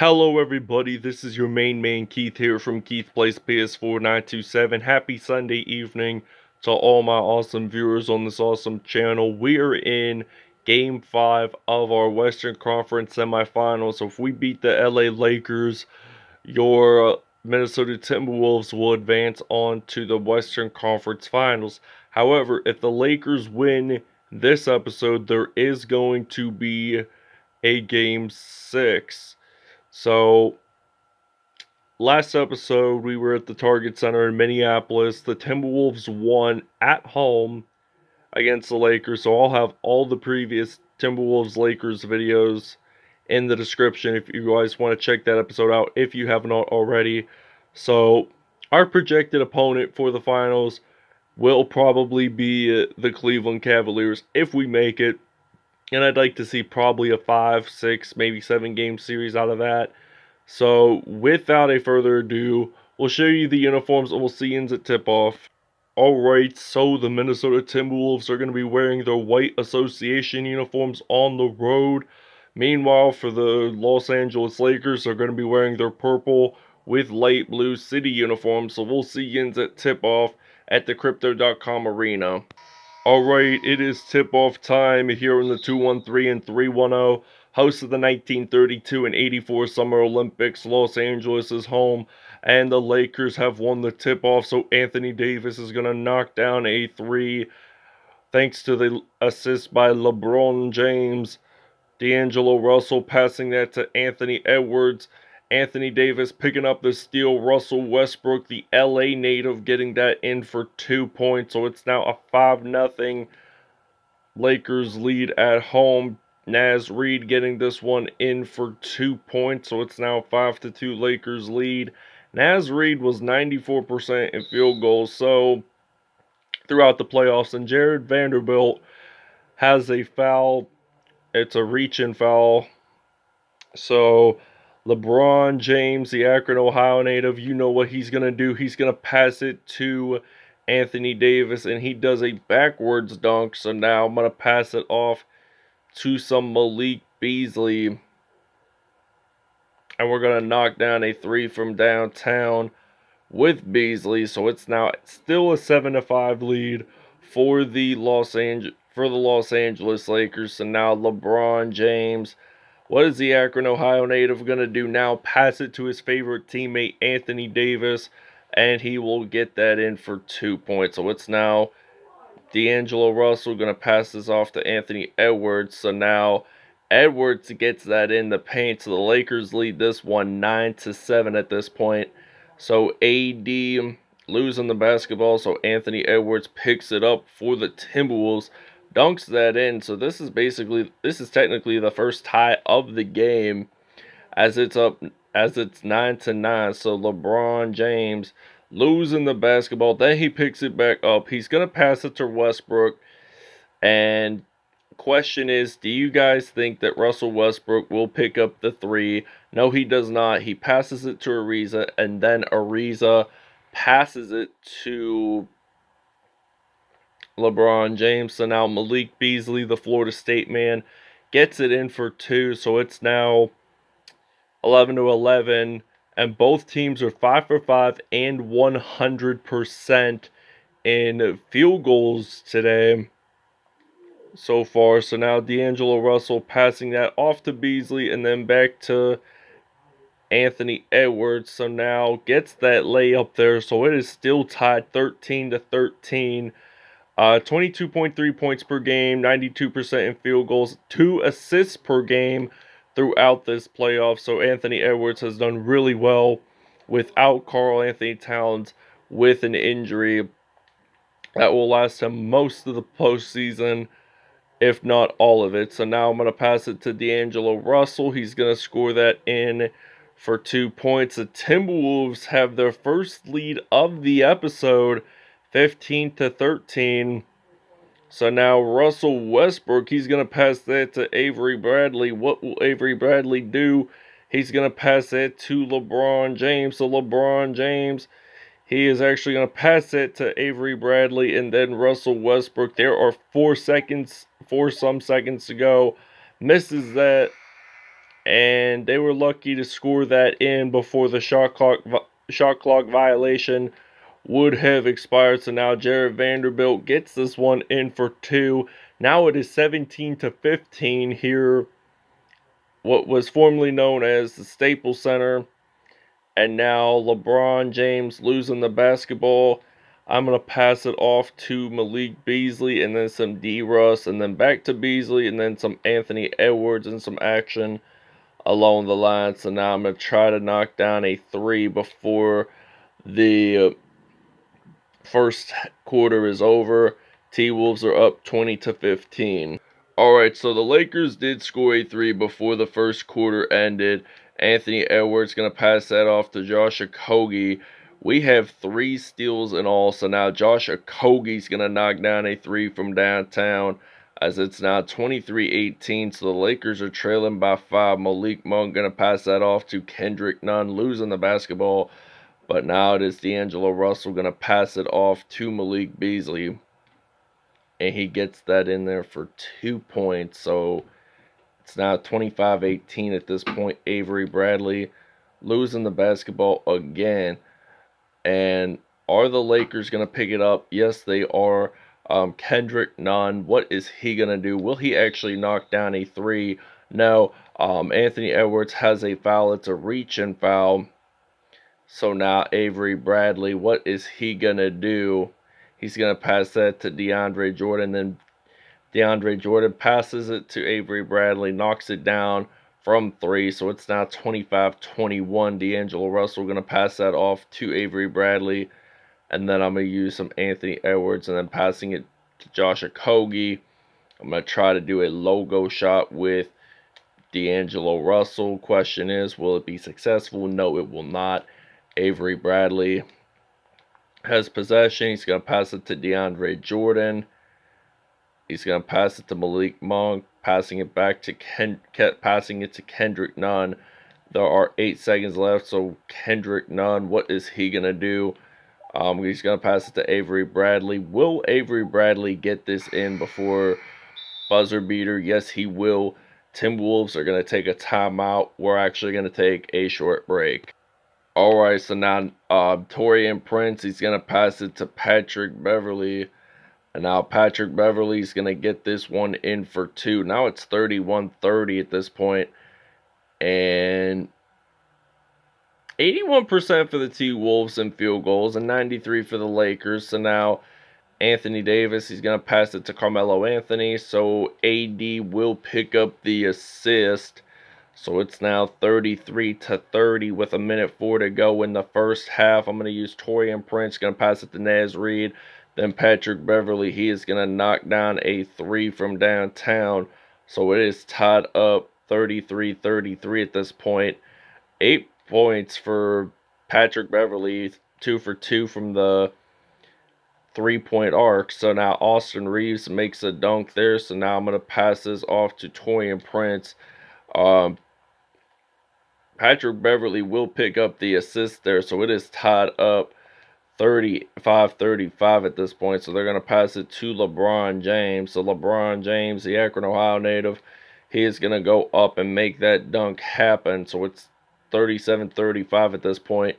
Hello everybody, this is your main man Keith here from Keith Plays PS4 927. Happy Sunday evening to all my awesome viewers on this awesome channel. We are in Game 5 of our Western Conference semifinals. So if we beat the LA Lakers, your Minnesota Timberwolves will advance on to the Western Conference Finals. However, if the Lakers win this episode, there is going to be a Game 6. So, last episode, we were at the Target Center in Minneapolis. The Timberwolves won at home against the Lakers. So, I'll have all the previous Timberwolves-Lakers videos in the description if you guys want to check that episode out if you haven't already. So, our projected opponent for the finals will probably be the Cleveland Cavaliers if we make it. And I'd like to see probably a 5, 6, maybe 7 game series out of that. So, without a further ado, we'll show you the uniforms and we'll see you at tip-off. Alright, so the Minnesota Timberwolves are going to be wearing their white association uniforms on the road. Meanwhile, for the Los Angeles Lakers, they're going to be wearing their purple with light blue city uniforms. So, we'll see you at tip-off at the Crypto.com arena. Alright, it is tip-off time here in the 213 and 310. Host of the 1932 and 84 Summer Olympics, Los Angeles is home, and the Lakers have won the tip-off, so Anthony Davis is going to knock down a 3, thanks to the assist by LeBron James. D'Angelo Russell passing that to Anthony Edwards. Anthony Davis picking up the steal. Russell Westbrook, the LA native, getting that in for 2 points. So it's now a 5-0 Lakers lead at home. Naz Reid getting this one in for 2 points. So it's now 5-2 Lakers lead. Naz Reid was 94% in field goals. So throughout the playoffs. And Jared Vanderbilt has a foul. It's a reach-in foul. So, LeBron James, the Akron, Ohio native, you know what he's going to do. He's going to pass it to Anthony Davis, and he does a backwards dunk. So now I'm going to pass it off to some Malik Beasley. And we're going to knock down a 3 from downtown with Beasley. So it's now still a 7-5 lead for the Los Angeles Lakers. So now LeBron James, what is the Akron, Ohio native going to do now? Pass it to his favorite teammate, Anthony Davis, and he will get that in for 2 points. So it's now D'Angelo Russell going to pass this off to Anthony Edwards. So now Edwards gets that in the paint. So the Lakers lead this one 9-7 at this point. So AD losing the basketball. So Anthony Edwards picks it up for the Timberwolves. Dunks that in. So this is technically the first tie of the game as it's 9-9. So LeBron James losing the basketball. Then he picks it back up. He's going to pass it to Westbrook. And question is, do you guys think that Russell Westbrook will pick up the 3? No, he does not. He passes it to Ariza, and then Ariza passes it to LeBron James. So now Malik Beasley, the Florida State man, gets it in for 2. So it's now 11-11. And both teams are 5 for 5 and 100% in field goals today so far. So now D'Angelo Russell passing that off to Beasley and then back to Anthony Edwards. So now gets that layup there. So it is still tied 13-13. 22.3 points per game, 92% in field goals, 2 assists per game throughout this playoff. So Anthony Edwards has done really well without Karl Anthony Towns with an injury that will last him most of the postseason, if not all of it. So now I'm going to pass it to D'Angelo Russell. He's going to score that in for 2 points. The Timberwolves have their first lead of the episode, 15-13. So now Russell Westbrook, he's going to pass that to Avery Bradley. What will Avery Bradley do? He's going to pass that to LeBron James. So LeBron James, he is actually going to pass it to Avery Bradley and then Russell Westbrook. There are 4 some seconds to go. Misses that. and they were lucky to score that in before the shot clock violation would have expired. So now Jared Vanderbilt gets this one in for two. Now it is 17-15 here, what was formerly known as the Staples Center. And now LeBron James losing the basketball. I'm going to pass it off to Malik Beasley and then some D-Russ and then back to Beasley and then some Anthony Edwards and some action along the line. So now I'm going to try to knock down a three before the first quarter is over. T-Wolves are up 20-15. Alright, so the Lakers did score a three before the first quarter ended. Anthony Edwards going to pass that off to Josh Okogie. We have 3 steals in all, so now Josh Okogie's going to knock down a three from downtown as it's now 23-18, so the Lakers are trailing by 5. Malik Monk going to pass that off to Kendrick Nunn, losing the basketball, but now it is D'Angelo Russell going to pass it off to Malik Beasley. And he gets that in there for 2 points. So it's now 25-18 at this point. Avery Bradley losing the basketball again. And are the Lakers going to pick it up? Yes, they are. Kendrick Nunn, what is he going to do? Will he actually knock down a three? No. Anthony Edwards has a foul. It's a reach-in foul. So now Avery Bradley, what is he going to do? He's going to pass that to DeAndre Jordan. Then DeAndre Jordan passes it to Avery Bradley, knocks it down from 3. So it's now 25-21. D'Angelo Russell going to pass that off to Avery Bradley. And then I'm going to use some Anthony Edwards and then passing it to Josh Okogie. I'm going to try to do a logo shot with D'Angelo Russell. Question is, will it be successful? No, it will not. Avery Bradley has possession. He's going to pass it to DeAndre Jordan. He's going to pass it to Malik Monk, passing it back to Kendrick Nunn. There are 8 seconds left, so Kendrick Nunn, what is he going to do? He's going to pass it to Avery Bradley. Will Avery Bradley get this in before buzzer beater? Yes, he will. Timberwolves are going to take a timeout. We're actually going to take a short break. Alright, so now Taurean Prince, he's going to pass it to Patrick Beverley. And now Patrick Beverley's going to get this one in for 2. Now it's 31-30 at this point. And 81% for the T-Wolves in field goals and 93% for the Lakers. So now Anthony Davis, he's going to pass it to Carmelo Anthony. So AD will pick up the assist. So it's now 33-30 with 1:04 to go in the first half. I'm going to use Taurean Prince, going to pass it to Naz Reid. Then Patrick Beverley, he is going to knock down a three from downtown. So it is tied up 33-33 at this point. 8 points for Patrick Beverley, 2 for 2 from the 3-point arc. So now Austin Reeves makes a dunk there. So now I'm going to pass this off to Taurean Prince. Patrick Beverley will pick up the assist there, so it is tied up 35-35 at this point. So they're going to pass it to LeBron James. So LeBron James, the Akron, Ohio native, he is going to go up and make that dunk happen. So it's 37-35 at this point.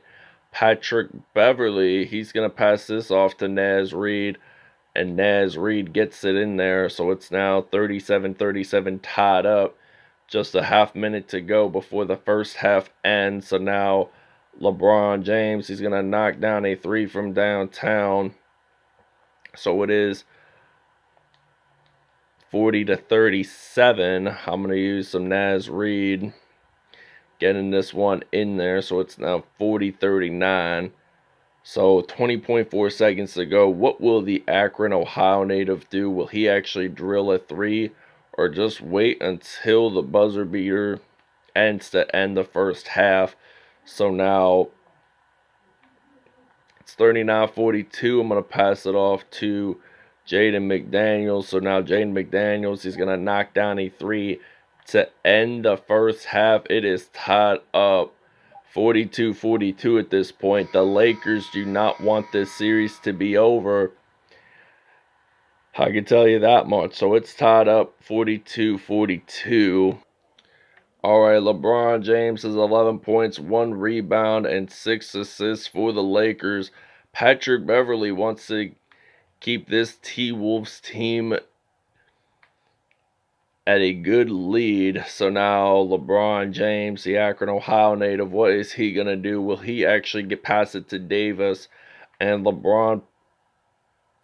Patrick Beverley, he's going to pass this off to Naz Reid, and Naz Reid gets it in there. So it's now 37-37 tied up. Just a half minute to go before the first half ends. So now LeBron James, he's going to knock down a three from downtown. So it is 40-37. I'm going to use some Naz Reid getting this one in there. So it's now 40-39. So 20.4 seconds to go. What will the Akron, Ohio native do? Will he actually drill a three, or just wait until the buzzer beater ends to end the first half? So now it's 39-42. I'm going to pass it off to Jaden McDaniels. So now Jaden McDaniels, he's going to knock down a three to end the first half. It is tied up 42-42 at this point. The Lakers do not want this series to be over. I can tell you that much. So it's tied up 42-42. All right, LeBron James has 11 points, 1 rebound, and 6 assists for the Lakers. Patrick Beverley wants to keep this T-Wolves team at a good lead. So now LeBron James, the Akron, Ohio native, what is he going to do? Will he actually get past it to Davis? And LeBron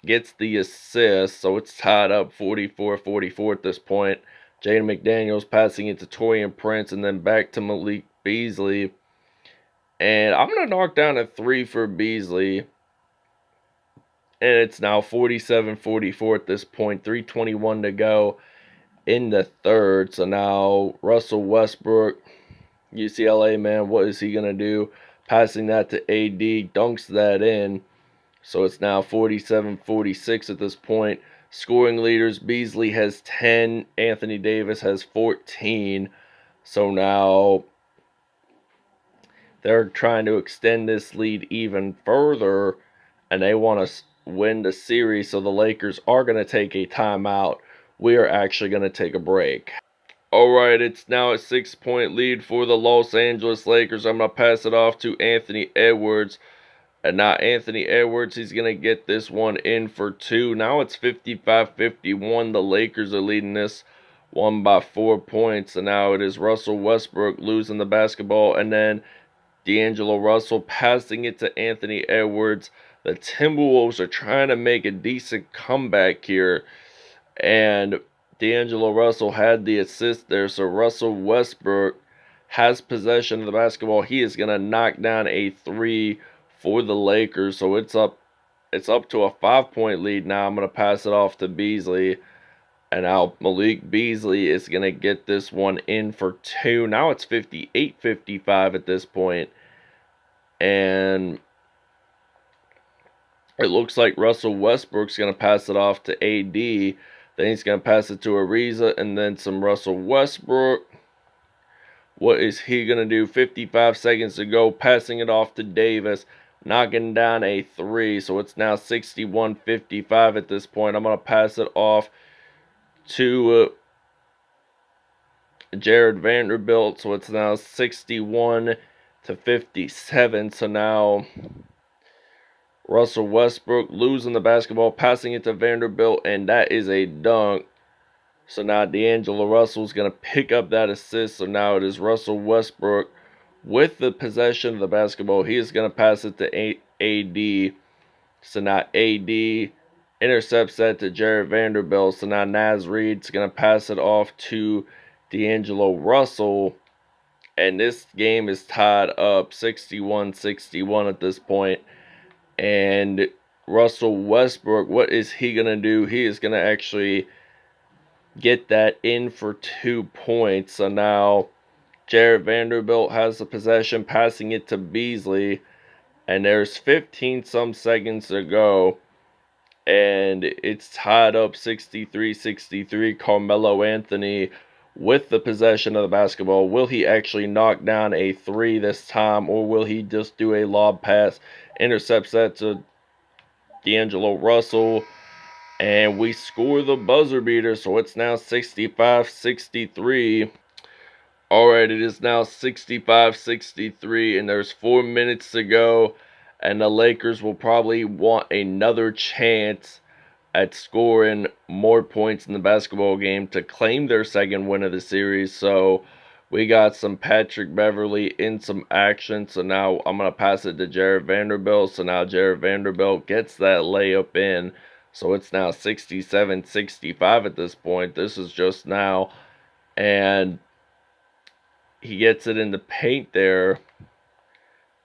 gets the assist, so it's tied up 44-44 at this point. Jaden McDaniels passing it to Taurean Prince and then back to Malik Beasley. And I'm going to knock down a 3 for Beasley. And it's now 47-44 at this point. 3:21 to go in the third. So now Russell Westbrook, UCLA man, what is he going to do? Passing that to AD, dunks that in. So it's now 47-46 at this point. Scoring leaders, Beasley has 10, Anthony Davis has 14. So now they're trying to extend this lead even further, and they want to win the series. So the Lakers are going to take a timeout. We are actually going to take a break. All right, it's now a 6-point lead for the Los Angeles Lakers. I'm going to pass it off to Anthony Edwards. And now Anthony Edwards, he's going to get this one in for 2. Now it's 55-51. The Lakers are leading this one by 4 points. And now it is Russell Westbrook losing the basketball. And then D'Angelo Russell passing it to Anthony Edwards. The Timberwolves are trying to make a decent comeback here. And D'Angelo Russell had the assist there. So Russell Westbrook has possession of the basketball. He is going to knock down a 3 for the Lakers. So it's up to a 5-point lead now. I'm going to pass it off to Beasley. And now Malik Beasley is going to get this one in for 2. Now it's 58-55 at this point. And it looks like Russell Westbrook's going to pass it off to AD. Then he's going to pass it to Ariza and then some Russell Westbrook. What is he going to do? 55 seconds to go. Passing it off to Davis. Knocking down a 3. So it's now 61-55 at this point. I'm going to pass it off to Jared Vanderbilt. So it's now 61-57. So now Russell Westbrook losing the basketball, passing it to Vanderbilt, and that is a dunk. So now D'Angelo Russell's going to pick up that assist. So now it is Russell Westbrook with the possession of the basketball. He is going to pass it to AD. So now AD intercepts that to Jared Vanderbilt. So now Naz Reid's going to pass it off to D'Angelo Russell. And this game is tied up 61-61 at this point. And Russell Westbrook, what is he going to do? He is going to actually get that in for 2 points. So now Jared Vanderbilt has the possession, passing it to Beasley. And there's 15-some seconds to go. And it's tied up 63-63. Carmelo Anthony with the possession of the basketball. Will he actually knock down a 3 this time, or will he just do a lob pass? Intercepts that to D'Angelo Russell. And we score the buzzer beater, so it's now 65-63. Alright, it is now 65-63, and there's 4 minutes to go. And the Lakers will probably want another chance at scoring more points in the basketball game to claim their second win of the series. So we got some Patrick Beverley in some action. So now I'm going to pass it to Jared Vanderbilt. So now Jared Vanderbilt gets that layup in. So it's now 67-65 at this point. This is just now. And he gets it in the paint there.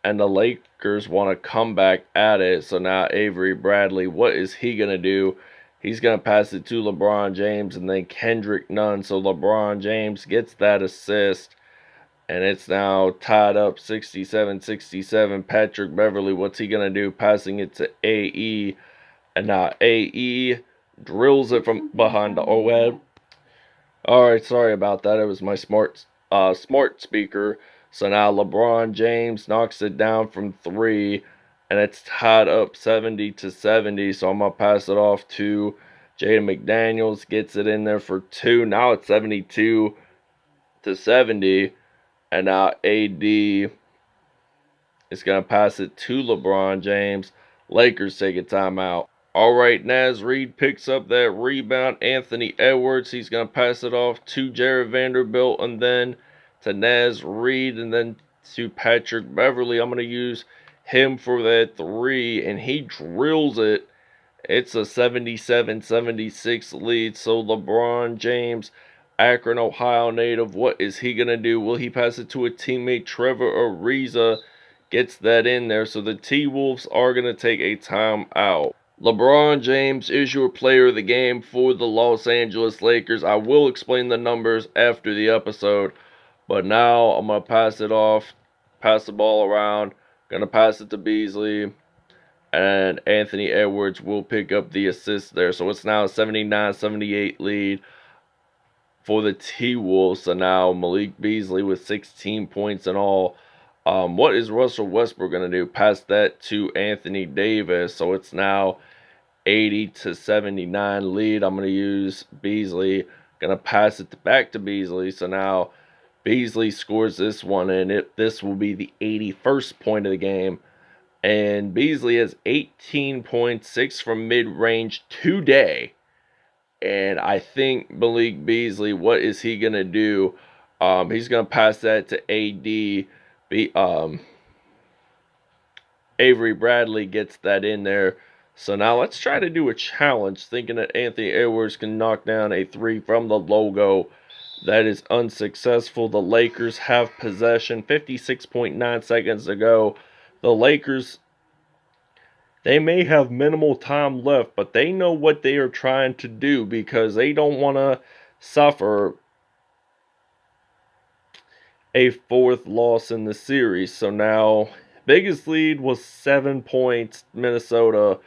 And the Lakers want to come back at it. So now Avery Bradley, what is he going to do? He's going to pass it to LeBron James and then Kendrick Nunn. So LeBron James gets that assist. And it's now tied up 67-67. Patrick Beverley, what's he going to do? Passing it to AE. And now AE drills it from behind the OED. Alright, sorry about that. It was my smart speaker. So now LeBron James knocks it down from 3. And it's tied up 70-70. So I'm going to pass it off to Jaden McDaniels. Gets it in there for 2. Now it's 72-65 to 70. And now AD is going to pass it to LeBron James. Lakers take a timeout. All right, Naz Reid picks up that rebound. Anthony Edwards, he's going to pass it off to Jared Vanderbilt and then to Naz Reid and then to Patrick Beverly. I'm going to use him for that three, and he drills it. It's a 77-76 lead. So LeBron James, Akron, Ohio native, what is he going to do? Will he pass it to a teammate? Trevor Ariza gets that in there. So the T-Wolves are going to take a timeout. LeBron James is your player of the game for the Los Angeles Lakers. I will explain the numbers after the episode, but now I'm going to pass it off, pass the ball around, going to pass it to Beasley, and Anthony Edwards will pick up the assist there. So it's now a 79-78 lead for the T-Wolves. So now Malik Beasley with 16 points in all. What is Russell Westbrook going to do? Pass that to Anthony Davis. So it's now 80-79 lead. I'm going to use Beasley. Going to pass it back to Beasley. So now Beasley scores this one, and this will be the 81st point of the game. And Beasley has 18 points, 6 from mid-range today. And I think Malik Beasley, what is he going to do? He's going to pass that to AD. Avery Bradley gets that in there. So now let's try to do a challenge, thinking that Anthony Edwards can knock down a three from the logo. That is unsuccessful. The Lakers have possession. 56.9 seconds to go. The Lakers, they may have minimal time left, but they know what they are trying to do because they don't want to suffer a fourth loss in the series. So now, biggest lead was 7 points, Minnesota.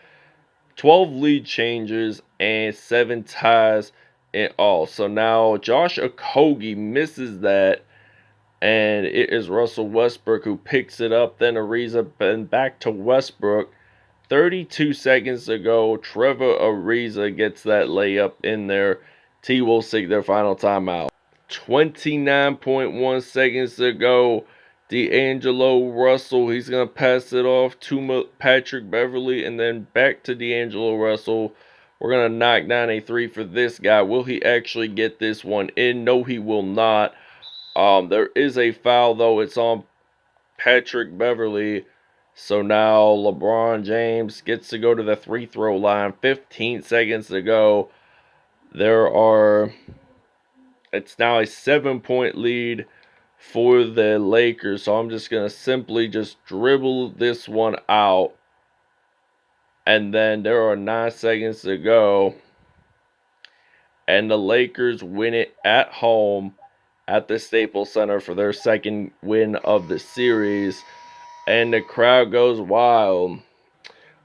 12 lead changes and 7 ties in all. So now Josh Okogie misses that, and it is Russell Westbrook who picks it up. Then Ariza, and back to Westbrook. 32 seconds to go. Trevor Ariza gets that layup in there. T-Wolves take their final timeout. 29.1 seconds to go. D'Angelo Russell, he's going to pass it off to Patrick Beverly and then back to D'Angelo Russell. We're going to knock down a three for this guy. Will he actually get this one in? No, he will not. There is a foul, though. It's on Patrick Beverly. So now LeBron James gets to go to the free throw line. 15 seconds to go. It's now a 7-point lead for the Lakers. So I'm just going to simply just dribble this one out. And then there are 9 seconds to go. And the Lakers win it at home at the Staples Center for their second win of the series. And the crowd goes wild.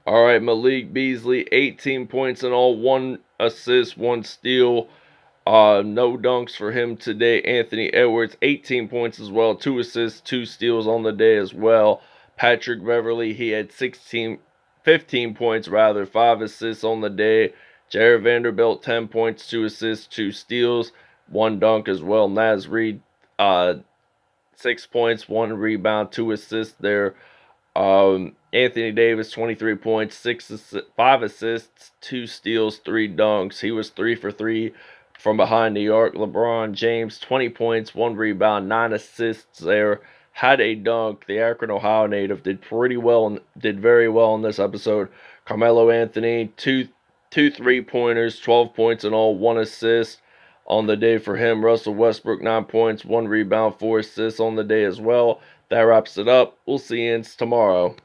All right, Malik Beasley, 18 points in all, 1 assist, 1 steal. No dunks for him today. Anthony Edwards, 18 points as well, 2 assists, 2 steals on the day as well. Patrick Beverly, he had 15 points rather, 5 assists on the day. Jared Vanderbilt, 10 points, 2 assists, 2 steals, 1 dunk as well. Naz Reid, 6 points, 1 rebound, 2 assists there. Anthony Davis, 23 points, 5 assists, 2 steals, 3 dunks. He was 3 for 3 from behind the arc. LeBron James, 20 points, 1 rebound, 9 assists there. Had a dunk. The Akron, Ohio native did very well in this episode. Carmelo Anthony, 2 3-pointers, 12 points in all, 1 assist on the day for him. Russell Westbrook, 9 points, 1 rebound, 4 assists on the day as well. That wraps it up. We'll see you tomorrow.